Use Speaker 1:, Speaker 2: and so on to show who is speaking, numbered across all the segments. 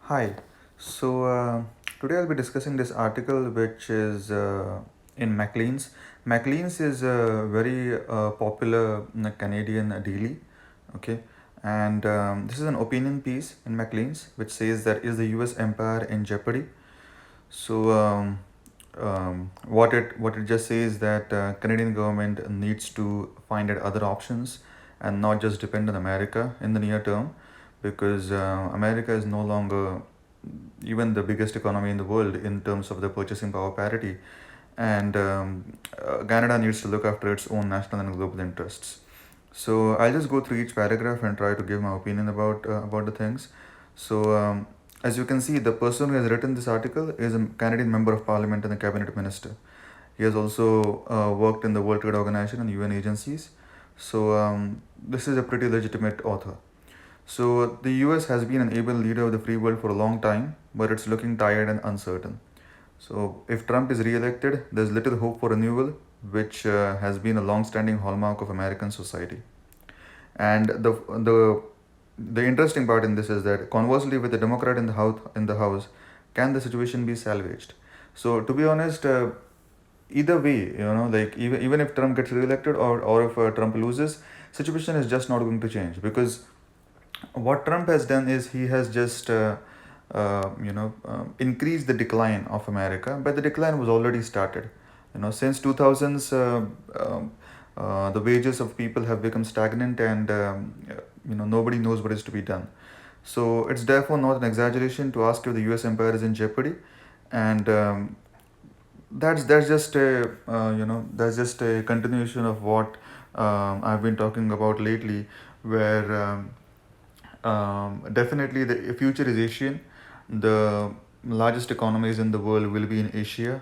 Speaker 1: Hi. So today I'll be discussing this article which is in Maclean's. Maclean's is a very popular Canadian daily. Okay. And this is an opinion piece in Maclean's which says that is the US empire in jeopardy. So what it just says that Canadian government needs to find out other options and not just depend on America in the near term, because America is no longer even the biggest economy in the world in terms of the purchasing power parity, and Canada needs to look after its own national and global interests. So I'll just go through each paragraph and try to give my opinion about the things. So as you can see, the person who has written this article is a Canadian member of Parliament and a cabinet minister. He has also worked in the World Trade Organization and UN agencies. So this is a pretty legitimate author. So the US has been an able leader of the free world for a long time, but it's looking tired and uncertain. So if Trump is re-elected, there's little hope for renewal, which has been a long-standing hallmark of American society. And the interesting part in this is that conversely, with the Democrat in the House, can the situation be salvaged? So to be honest, either way, like even if Trump gets re-elected, or if Trump loses, situation is just not going to change, because what Trump has done is he has just increased the decline of America, but the decline was already started. Since 2000s, the wages of people have become stagnant, and nobody knows what is to be done. So it's therefore not an exaggeration to ask if the U.S. empire is in jeopardy, and that's just a continuation of what I've been talking about lately, where definitely the future is Asian. The largest economies in the world will be in Asia,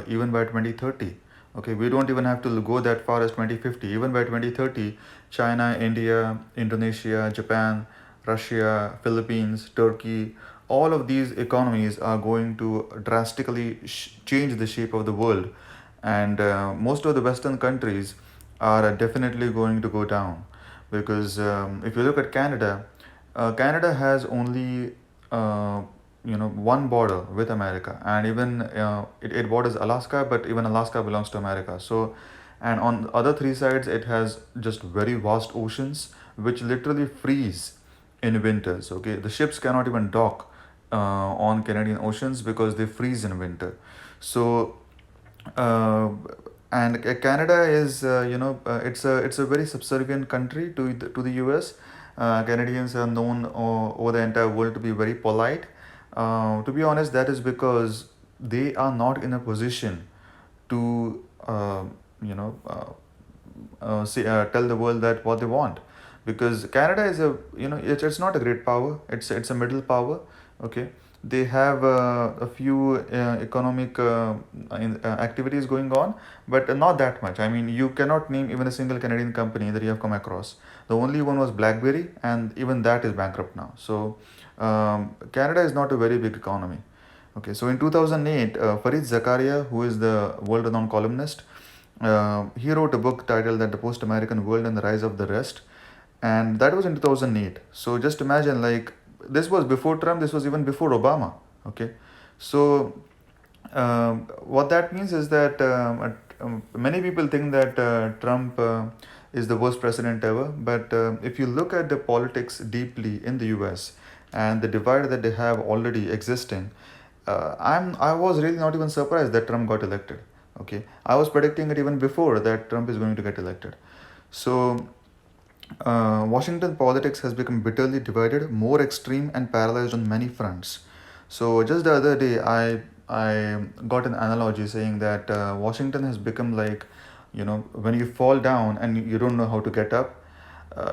Speaker 1: even by 2030. Okay, we don't even have to go that far as 2050. Even by 2030, China, India, Indonesia, Japan, Russia, Philippines, Turkey, all of these economies are going to drastically change the shape of the world. And most of the Western countries are definitely going to go down, because if you look at Canada, Canada has only one border with America, and even it borders Alaska, but even Alaska belongs to America. So, and on the other three sides, it has just very vast oceans which literally freeze in winters. Okay, the ships cannot even dock on Canadian oceans because they freeze in winter. So uh, and Canada is it's a very subservient country to the US. Canadians are known over the entire world to be very polite. To be honest, that is because they are not in a position to tell the world that what they want, because Canada is it's not a great power, it's a middle power. Okay, they have a few economic activities going on, but not that much. I mean, you cannot name even a single Canadian company that you have come across. The only one was BlackBerry, and even that is bankrupt now. So Canada is not a very big economy. Okay, so in 2008, Farid Zakaria, who is the world-renowned columnist, he wrote a book titled "That the Post-American World and the Rise of the Rest," and that was in 2008. So just imagine, like, this was before Trump. This was even before Obama. Okay, so what that means is that many people think that Trump is the worst president ever. But if you look at the politics deeply in the US and the divide that they have already existing, I was really not even surprised that Trump got elected. Okay, I was predicting it even before that Trump is going to get elected. So Washington politics has become bitterly divided, more extreme, and paralyzed on many fronts. So just the other day, I got an analogy saying that Washington has become like, when you fall down and you don't know how to get up.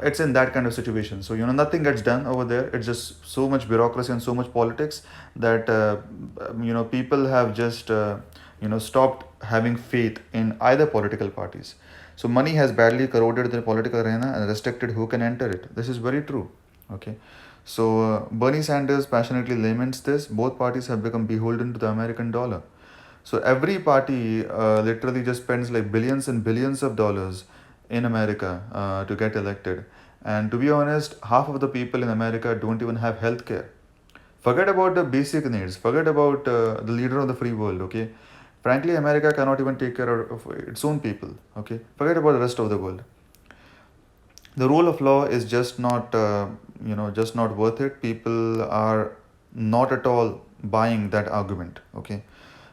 Speaker 1: It's in that kind of situation. So nothing gets done over there. It's just so much bureaucracy and so much politics that people have just stopped having faith in either political parties. So money has badly corroded the political arena and restricted who can enter it. This is very true. Okay. So Bernie Sanders passionately laments this. Both parties have become beholden to the American dollar. So every party literally just spends like billions and billions of dollars in America to get elected. And to be honest, half of the people in America don't even have health care. Forget about the basic needs. Forget about the leader of the free world. Okay, frankly, America cannot even take care of its own people. Okay, forget about the rest of the world. The rule of law is just not just not worth it. People are not at all buying that argument. Okay,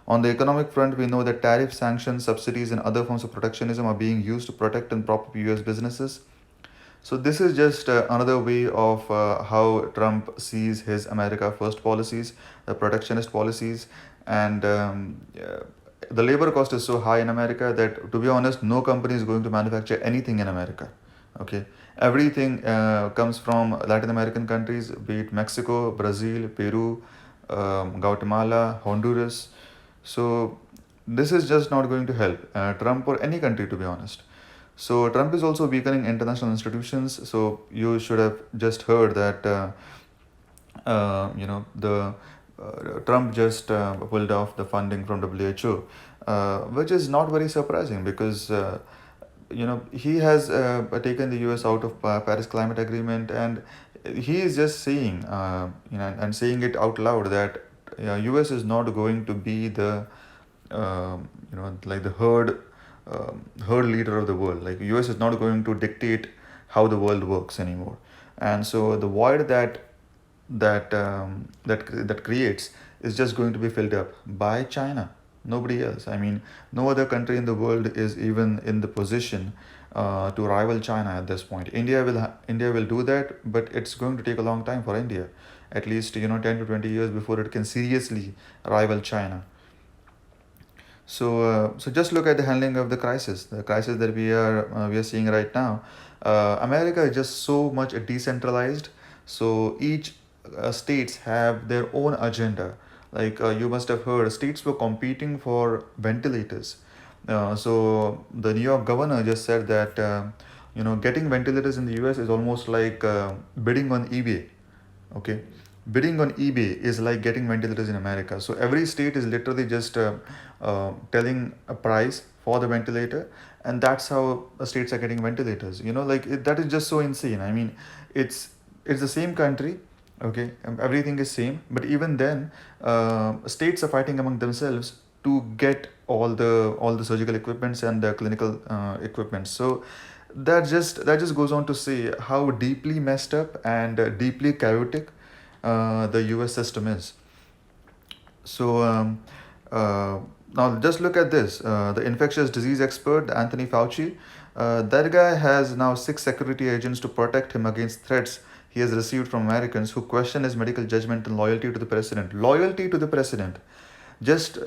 Speaker 1: on the economic front, we know that tariff sanctions, subsidies, and other forms of protectionism are being used to protect and prop up US businesses. So this is just another way of how Trump sees his America First policies, the protectionist policies, and the labor cost is so high in America that, to be honest, no company is going to manufacture anything in America. Okay, everything comes from Latin American countries, be it Mexico, Brazil, Peru, Guatemala, Honduras. So this is just not going to help Trump or any country, to be honest. So Trump is also weakening international institutions. So you should have just heard that the Trump just pulled off the funding from WHO, which is not very surprising because he has taken the US out of Paris Climate Agreement, and he is just saying and saying it out loud that US is not going to be the like the herd leader of the world. Like US is not going to dictate how the world works anymore, and so the void that creates is just going to be filled up by China. Nobody else. I mean, no other country in the world is even in the position to rival China at this point. India will do that, but it's going to take a long time for India, at least 10 to 20 years before it can seriously rival China. So just look at the handling of the crisis that we are seeing right now. America is just so much decentralized. So each states have their own agenda. Like you must have heard, states were competing for ventilators. So the New York governor just said that getting ventilators in the U.S. is almost like bidding on eBay. Okay, bidding on eBay is like getting ventilators in America. So every state is literally just telling a price for the ventilator, and that's how states are getting ventilators. That is just so insane. I mean, it's the same country. Okay, everything is same, but even then, states are fighting among themselves to get all the surgical equipments and the clinical equipment. So that just goes on to say how deeply messed up and deeply chaotic the US system is. So now just look at this. The infectious disease expert Anthony Fauci, that guy has now 6 security agents to protect him against threats he has received from Americans who question his medical judgment and loyalty to the president. Loyalty to the president. Just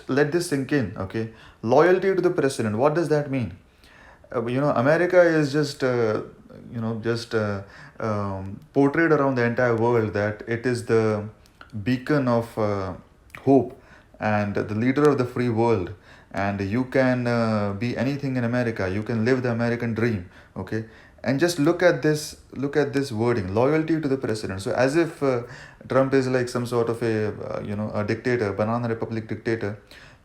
Speaker 1: let this sink in. Okay, loyalty to the president. What does that mean? America is just portrayed around the entire world that it is the beacon of hope and the leader of the free world, and you can be anything in America. You can live the American dream. Okay, and just look at this wording, loyalty to the president. So as if Trump is like some sort of a dictator, banana republic dictator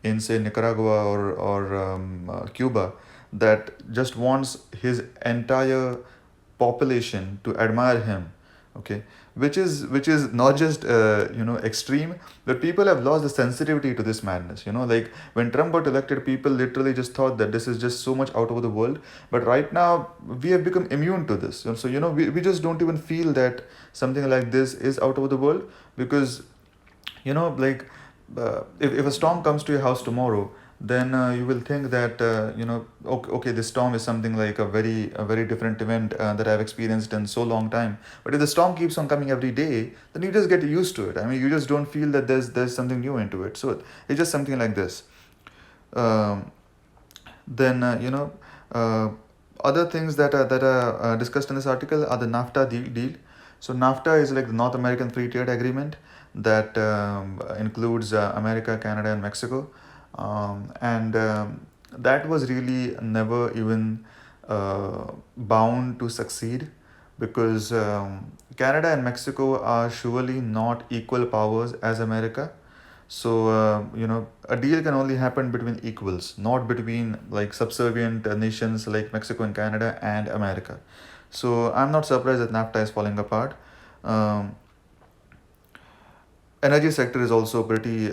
Speaker 1: in, say, Nicaragua or Cuba, that just wants his entire population to admire him. Okay, which is not just extreme, but people have lost the sensitivity to this madness. Like when Trump got elected, people literally just thought that this is just so much out of the world, but right now we have become immune to this. So we just don't even feel that something like this is out of the world, because like if a storm comes to your house tomorrow, then you will think that okay, this storm is something like a very different event that I've experienced in so long time. But if the storm keeps on coming every day, then you just get used to it. I mean, you just don't feel that there's something new into it. So it's just something like this. um, then other things that are discussed in this article are the NAFTA deal. So NAFTA is like the North American Free Trade Agreement that includes America, Canada, and Mexico, and that was really never even bound to succeed, because Canada and Mexico are surely not equal powers as America. So a deal can only happen between equals, not between like subservient nations like Mexico and Canada and America. So I'm not surprised that NAFTA is falling apart. um, Energy sector is also pretty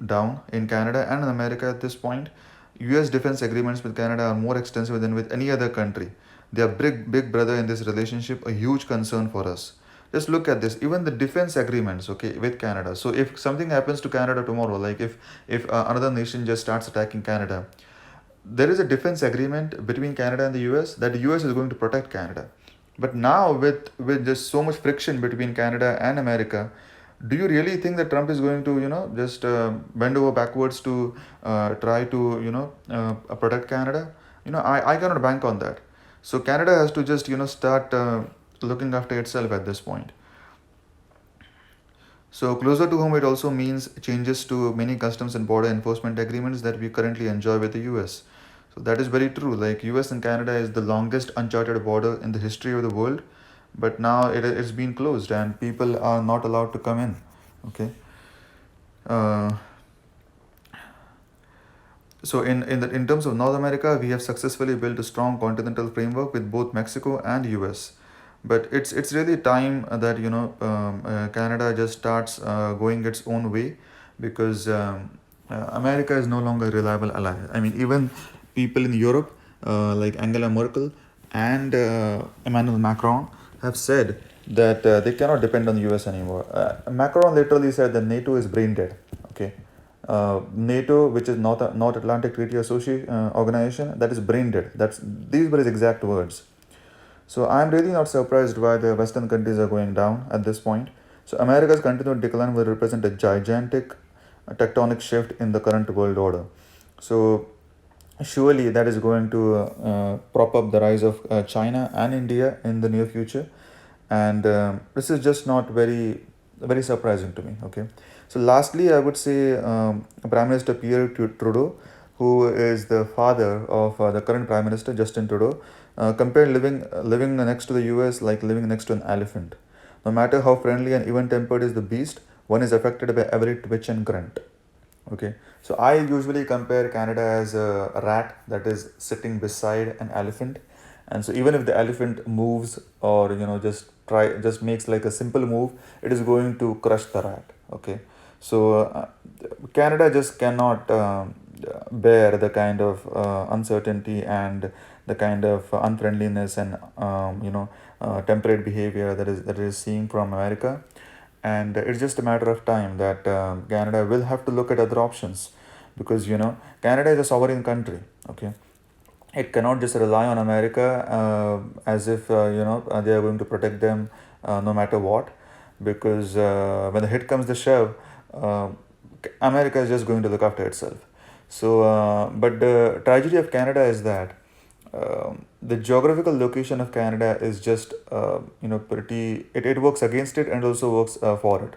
Speaker 1: down in Canada and in America at this point. U.S. defense agreements with Canada are more extensive than with any other country. They are big brother in this relationship, a huge concern for us. Just look at this. Even the defense agreements, okay, with Canada. So if something happens to Canada tomorrow, like if another nation just starts attacking Canada, there is a defense agreement between Canada and the US that the US is going to protect Canada. But now with just so much friction between Canada and America, do you really think that Trump is going to just bend over backwards to try to protect Canada? I cannot bank on that. So Canada has to just start looking after itself at this point. So closer to home, it also means changes to many customs and border enforcement agreements that we currently enjoy with the US. So that is very true. Like US and Canada is the longest uncharted border in the history of the world, but now it's been closed and people are not allowed to come in. Okay. Uh, so in terms of North America, we have successfully built a strong continental framework with both Mexico and US. But it's really time that Canada just starts going its own way, because America is no longer a reliable ally. I mean, even people in Europe like Angela Merkel and Emmanuel Macron have said that they cannot depend on the US anymore. Macron literally said that NATO is brain dead. Okay. NATO, which is North Atlantic Treaty Association organization, that is brain dead. These were his exact words. So I'm really not surprised why the Western countries are going down at this point. So America's continued decline will represent a gigantic tectonic shift in the current world order. So surely that is going to prop up the rise of China and India in the near future, and this is just not very surprising to me. Okay, so lastly, I would say Prime Minister Pierre Trudeau, who is the father of the current Prime Minister Justin Trudeau, compared living next to the US like living next to an elephant. No matter how friendly and even tempered is the beast, one is affected by every twitch and grunt. Okay, so I usually compare Canada as a rat that is sitting beside an elephant, and so even if the elephant moves or just makes like a simple move, it is going to crush the rat. Okay, so Canada just cannot bear the kind of uncertainty and the kind of unfriendliness and temperate behavior that is seeing from America, and it's just a matter of time that Canada will have to look at other options, because Canada is a sovereign country. Okay, it cannot just rely on America as if they are going to protect them no matter what, because when the hit comes the shove, uh, America is just going to look after itself. So but the tragedy of Canada is that the geographical location of Canada is just pretty, it works against it and also works for it.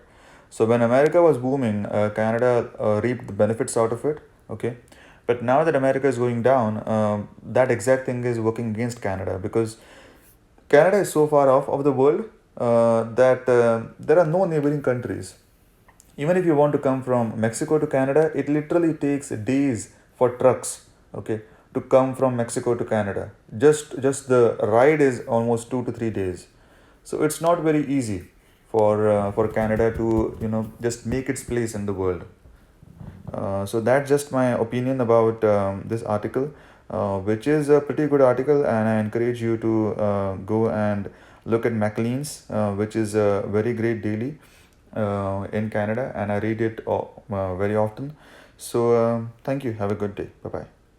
Speaker 1: So when America was booming, Canada reaped the benefits out of it. Okay, but now that America is going down, that exact thing is working against Canada, because Canada is so far off of the world that there are no neighboring countries. Even if you want to come from Mexico to Canada, it literally takes days for trucks, okay, to come from Mexico to Canada. Just the ride is almost 2 to 3 days. So it's not very easy for Canada to just make its place in the world. So that's just my opinion about this article, which is a pretty good article, and I encourage you to go and look at Maclean's, which is a very great daily in Canada, and I read it very often. So thank you. Have a good day. Bye bye.